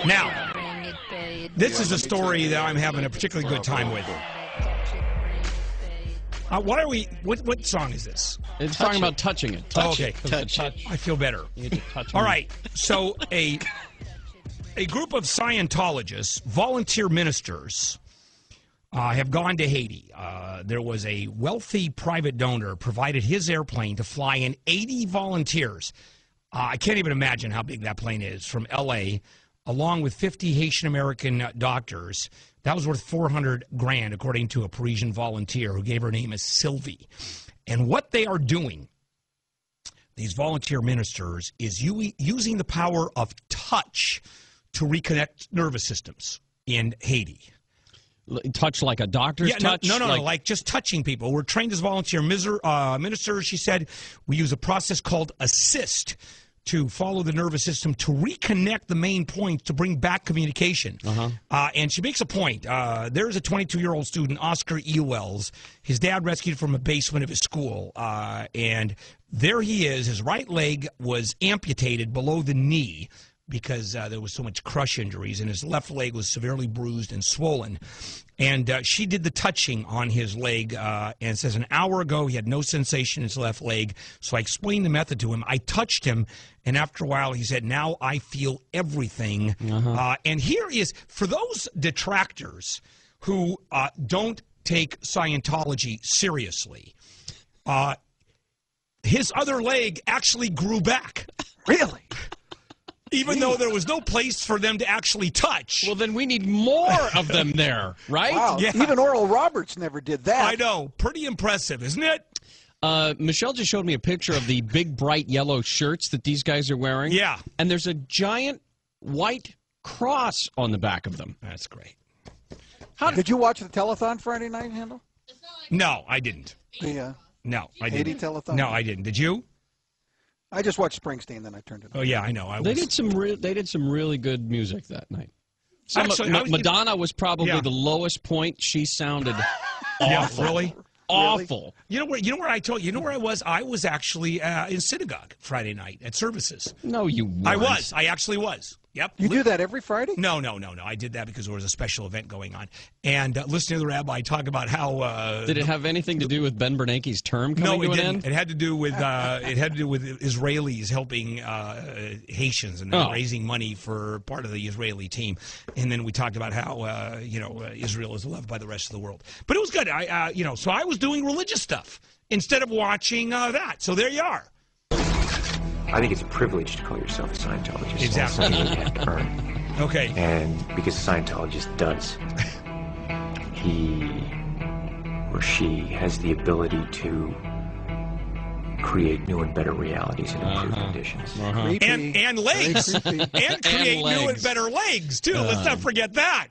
Now, this is a story that I'm having a particularly good time with. What song is this? It's talking about touching it. Okay. Touch. I feel better. You get to touch All me. right. So a group of Scientologists, volunteer ministers, have gone to Haiti. There was a wealthy private donor provided his airplane to fly in 80 volunteers. I can't even imagine how big that plane is, from L.A., along with 50 Haitian-American doctors. That was worth $400,000, according to a Parisian volunteer who gave her name as Sylvie. And what they are doing, these volunteer ministers, is using the power of touch to reconnect nervous systems in Haiti. Touch like a doctor's touch? No, like just touching people. We're trained as volunteer ministers. She said we use a process called assist to follow the nervous system to reconnect the main points to bring back communication. And she makes a point. There's a 22-year-old student, Oscar E. Wells. His dad rescued him from a basement of his school. And there he is. His right leg was amputated below the knee because there was so much crush injuries, and his left leg was severely bruised and swollen. And she did the touching on his leg and says an hour ago he had no sensation in his left leg. So I explained the method to him. I touched him, and after a while he said, now I feel everything. And here is, for those detractors who don't take Scientology seriously, his other leg actually grew back. Really? Even though there was no place for them to actually touch. Well, then we need more of them there, right? Wow. Yeah. Even Oral Roberts never did that. I know. Pretty impressive, isn't it? Michelle just showed me a picture of the big, bright yellow shirts that these guys are wearing. Yeah. And there's a giant white cross on the back of them. That's great. Did you watch the telethon Friday night, Handel? No, I didn't. No, I Haiti didn't. telethon? No, I didn't. Did you? I just watched Springsteen, then I turned it on. Oh, yeah, I know. They did some really good music that night. Actually, Madonna was probably the lowest point. She sounded awful. Really? Awful. You know where I told you know where I was? I was actually in synagogue Friday night at services. No, you weren't. I was. I actually was. Yep. You do that every Friday? No. I did that because there was a special event going on. And listening to the rabbi talk about how... Did it have anything to do with Ben Bernanke's term coming to an end? It had to do with Israelis helping Haitians and raising money for part of the Israeli team. And then we talked about how Israel is loved by the rest of the world. But it was good. So I was doing religious stuff instead of watching that. So there you are. I think it's a privilege to call yourself a Scientologist. Exactly. It's something you have to earn. Okay. And because a Scientologist does, he or she has the ability to create new and better realities and improve conditions. And legs. And create new and better legs, too. Let's not forget that.